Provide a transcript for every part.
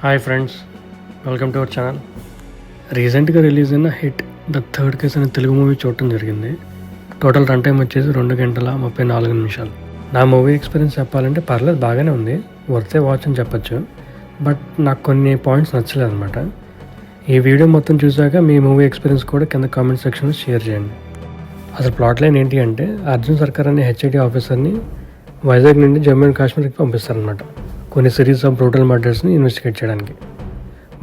Hi friends, welcome to our channel. రీసెంట్గా release అయిన hit the third case అనే Telugu movie చూడటం జరిగింది. టోటల్ రన్ టైం వచ్చేసి 2 గంటల 34 నిమిషాలు. నా మూవీ ఎక్స్పీరియన్స్ చెప్పాలంటే పర్లేదు, బాగానే ఉంది, వర్తే వాచ్ అని చెప్పచ్చు. బట్ నాకు కొన్ని పాయింట్స్ నచ్చలేదు అనమాట. ఈ వీడియో మొత్తం చూసాక మీ మూవీ ఎక్స్పీరియన్స్ కూడా కింద కామెంట్ సెక్షన్లో షేర్ చేయండి. అసలు ప్లాట్ లైన్ ఏంటి అంటే, అర్జున్ సర్కార్ అనే హెచ్ఐడి ఆఫీసర్ని వైజాగ్ నుండి జమ్మూ అండ్ కాశ్మీర్కి పంపిస్తారనమాట కొన్ని సిరీస్ ఆఫ్ బ్రూటల్ మర్డర్స్ని ఇన్వెస్టిగేట్ చేయడానికి.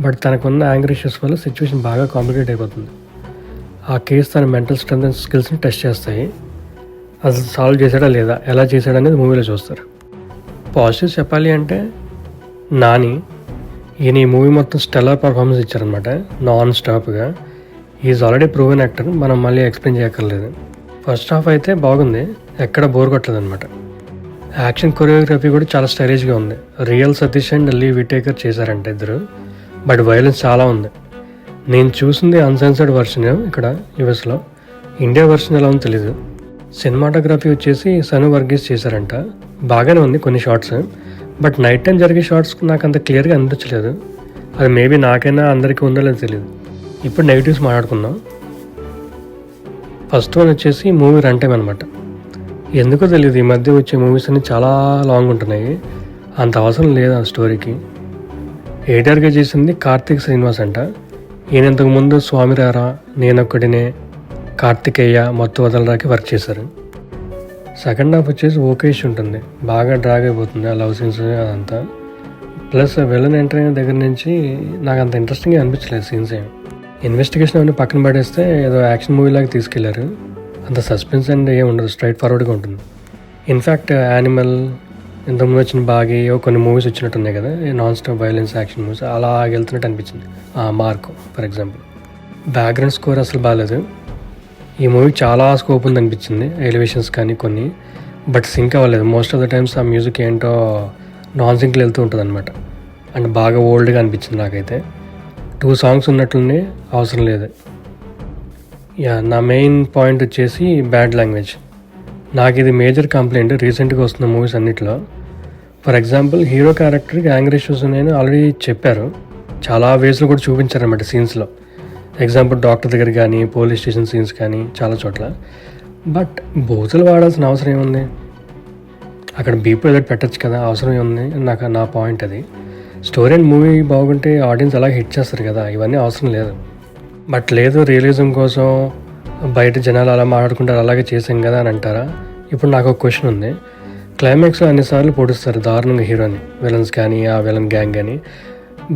బట్ తనకున్న యాంగర్ ఇష్యూస్ వల్ల సిచ్యువేషన్ బాగా కాంప్లికేట్ అయిపోతుంది. ఆ కేసు తన మెంటల్ స్ట్రెంత్ అండ్ స్కిల్స్ని టెస్ట్ చేస్తాయి. అసలు సాల్వ్ చేశాడా లేదా, ఎలా చేశాడా అనేది మూవీలో చూస్తారు. పాజిటివ్స్ చెప్పాలి అంటే, నాని ఈయన ఈ మూవీ మొత్తం స్టెల్లర్ పర్ఫార్మెన్స్ ఇచ్చారనమాట, నాన్ స్టాప్గా. ఈజ్ ఆల్రెడీ ప్రూవెన్ యాక్టర్, మనం మళ్ళీ ఎక్స్ప్లెయిన్ చేయక్కర్లేదు. ఫస్ట్ హాఫ్ అయితే బాగుంది, ఎక్కడ బోర్ కొట్టలేదు అనమాట. యాక్షన్ కొరియోగ్రఫీ కూడా చాలా స్టైలిష్గా ఉంది. Real Satish and Lee Whittaker చేశారంట ఇద్దరు. బట్ వైలెన్స్ చాలా ఉంది. నేను చూసింది అన్సెన్సర్డ్ వర్షన్ ఇక్కడ యూఎస్లో. ఇండియా వర్షన్ ఎలా ఉందో తెలీదు. సినిమాటోగ్రఫీ వచ్చేసి సను వర్గీస్ చేశారంట. బాగానే ఉంది కొన్ని షార్ట్స్. బట్ నైట్ టైం జరిగే షార్ట్స్ నాకు అంత క్లియర్గా అనిపించలేదు. అది మేబీ నాకైనా అందరికీ ఉందో లేదో తెలియదు. ఇప్పుడు నెగిటివ్స్ మాట్లాడుకుందాం. ఫస్ట్ వన్ వచ్చేసి మూవీ రన్ టైం అనమాట. ఎందుకో తెలియదు, ఈ మధ్య వచ్చే మూవీస్ అన్ని చాలా లాంగ్ ఉంటున్నాయి. అంత అవసరం లేదు ఆ స్టోరీకి. ఎడిటర్గా చేసింది కార్తీక్ శ్రీనివాస్ అంట. ఈయన ఇంతకుముందు స్వామిరారా, నేనొక్కడినే, కార్తికేయ, మొత్తం వదలరాకి వర్క్ చేశారు. సెకండ్ హాఫ్ వచ్చేసి ఓకేష్ ఉంటుంది, బాగా డ్రాగ్ అయిపోతుంది ఆ లవ్ సీన్స్ అదంతా. ప్లస్ విలన్ ఎంటర్ అయిన దగ్గర నుంచి నాకు అంత ఇంట్రెస్టింగ్గా అనిపించలేదు సీన్స్ ఏమి. ఇన్వెస్టిగేషన్ అవన్నీ పక్కన పడేస్తే ఏదో యాక్షన్ మూవీ లాగా తీసుకెళ్లారు. అంత సస్పెన్స్ అండ్ ఏమి ఉండదు, స్ట్రైట్ ఫార్వర్డ్గా ఉంటుంది. ఇన్ఫ్యాక్ట్ యానిమల్, ఇంతకుముందు వచ్చిన బాగా కొన్ని మూవీస్ వచ్చినట్టున్నాయి కదా, non stop violence action movies, అలా వెళ్తున్నట్టు అనిపించింది. Marco for example. Background score అసలు బాగాలేదు. ఈ మూవీ చాలా స్కోప్ ఉంది అనిపించింది, ఎలివేషన్స్ కానీ కొన్ని. బట్ సింక్ అవ్వలేదు. మోస్ట్ ఆఫ్ ద టైమ్స్ ఆ మ్యూజిక్ ఏంటో నాన్ సింక్లో వెళ్తూ ఉంటుంది అనమాట. అండ్ బాగా ఓల్డ్గా అనిపించింది నాకైతే. 2 సాంగ్స్ ఉన్నట్లుండి అవసరం లేదు. నా మెయిన్ పాయింట్ వచ్చేసి బ్యాడ్ లాంగ్వేజ్. నాకు ఇది మేజర్ కంప్లైంట్ రీసెంట్గా వస్తున్న మూవీస్ అన్నిట్లో. ఫర్ ఎగ్జాంపుల్, హీరో క్యారెక్టర్కి యాంగర్ ఇష్యూస్ ఉన్నాయని ఆల్రెడీ చెప్పారు, చాలా వేస్లో కూడా చూపించారన్నమాట సీన్స్లో. ఎగ్జాంపుల్ డాక్టర్ దగ్గర కానీ, పోలీస్ స్టేషన్ సీన్స్ కానీ, చాలా చోట్ల. బట్ బూతులు వాడాల్సిన అవసరం ఏముంది? అక్కడ బీపీ ఏదో పెట్టచ్చు కదా, అవసరం ఏముంది? నా పాయింట్ అది. స్టోరీ అండ్ మూవీ బాగుంటే ఆడియన్స్ అలా హిట్ చేస్తారు కదా, ఇవన్నీ అవసరం లేదు. బట్ లేదు, రియలిజం కోసం బయట జనాలు అలా మాట్లాడుకుంటారు, అలాగే చేసాం కదా అని అంటారా? ఇప్పుడు నాకు ఒక క్వశ్చన్ ఉంది. క్లైమాక్స్లో అన్నిసార్లు పొడుస్తారు దారుణంగా హీరోని, విలన్స్ కానీ, ఆ విలన్ గ్యాంగ్ కానీ.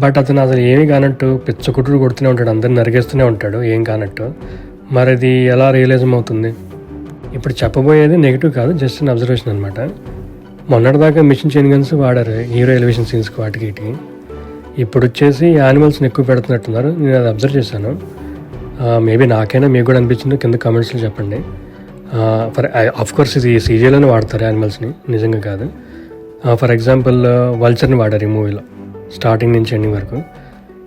బట్ అతను అసలు ఏమీ కానట్టు పిచ్చ కుట్టుడు కొడుతూనే ఉంటాడు, అందరిని నరిగేస్తూనే ఉంటాడు ఏం కానట్టు. మరి అది ఎలా రియలిజం అవుతుంది? ఇప్పుడు చెప్పబోయేది నెగిటివ్ కాదు, జస్ట్ అన్ అబ్జర్వేషన్ అనమాట. మొన్నటిదాకా మిషన్ చైన్ గన్స్ వాడారు హీరో ఎలివేషన్ సీన్స్కి, వాటికి. ఇప్పుడు వచ్చేసి యానిమల్స్ని ఎక్కువ పెడుతున్నట్టున్నారు, నేను అది అబ్జర్వ్ చేశాను. మేబీ నాకైనా మీకు కూడా అనిపించిందో కింద కామెంట్స్లో చెప్పండి. ఆఫ్కోర్స్ ఇది సీజీలోనే వాడతారు యానిమల్స్ని, నిజంగా కాదు. ఫర్ ఎగ్జాంపుల్, వల్చర్ని వాడారు ఈ మూవీలో స్టార్టింగ్ నుంచి ఎండింగ్ వరకు.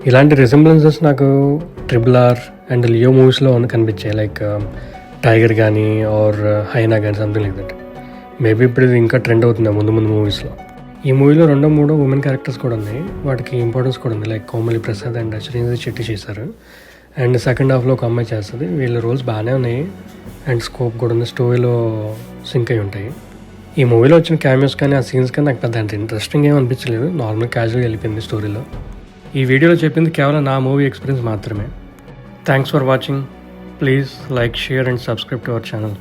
ఇలాంటి రిసెంబ్లెన్సెస్ నాకు ట్రిపుల్ ఆర్ అండ్ లియో మూవీస్లో కనిపించాయి, లైక్ టైగర్ కానీ ఆర్ హైనా కానీ, సంథింగ్ లైక్ దట్. మేబీ ఇప్పుడు ఇది ఇంకా ట్రెండ్ అవుతుంది ముందు మూవీస్లో. ఈ మూవీలో 2, 3 ఉమెన్ క్యారెక్టర్స్ కూడా ఉన్నాయి, వాటికి ఇంపార్టెన్స్ కూడా ఉంది. లైక్ కోమలి ప్రసాద్ అండ్ శ్రీనిధి చెట్టి చేశారు. అండ్ సెకండ్ హాఫ్లో ఒక అమ్మాయి చేస్తుంది. వీళ్ళ రోల్స్ బాగానే ఉన్నాయి అండ్ స్కోప్ కూడా ఉంది, స్టోరీలో సింక్ అయి ఉంటాయి. ఈ మూవీలో వచ్చిన క్యామియోస్ కానీ, ఆ సీన్స్ కానీ నాకు పెద్ద అంత ఇంట్రెస్టింగ్ ఏమి అనిపించలేదు, నార్మల్ క్యాజువల్గా వెళ్ళిపోయింది స్టోరీలో. ఈ వీడియోలో చెప్పింది కేవలం నా మూవీ ఎక్స్పీరియన్స్ మాత్రమే. Thanks for watching. Please like, share and subscribe to our channel.